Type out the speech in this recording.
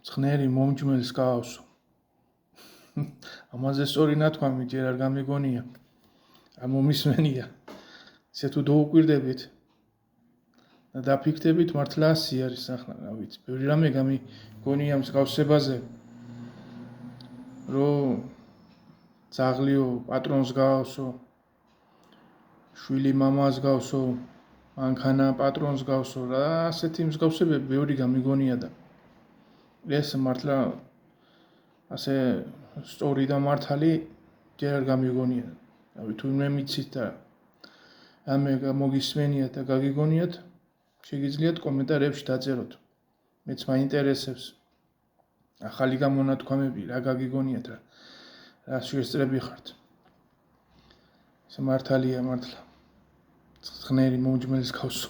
ცხნერი მომჯმელს გაავსო. ამაზე სწორი ნათქვამი ჯერ არ გამიგონია. არ მომისმენია. ისე თუ დაუკვირდებით და დაფიქრდებით, მართლა ასე არის ახლა, რა ვიცი. ბევრი რამე გამიგონია მსგავსებაზე, რომ ძაღლიო პატრონს გაავსო, შვილი მამას გავსო, მანქანა პატრონს გავსო, რა ასეთი მსგავსებები ბევრი გამიგონია და ეს მართლა ასე სწორი და მართალი ჯერ არ გამიგონია. თუ მე მიცით და ამე მოგისმენიათ და გაგიგონიათ, შეგიძლიათ კომენტარებში დაწეროთ. მეც მაინტერესებს ახალი გამონათქვამები, რა გაგიგონიათ, რა შეესწრები ხართ. ეს მართალია მართლა. ცხნერი მომჯმელს გავსო.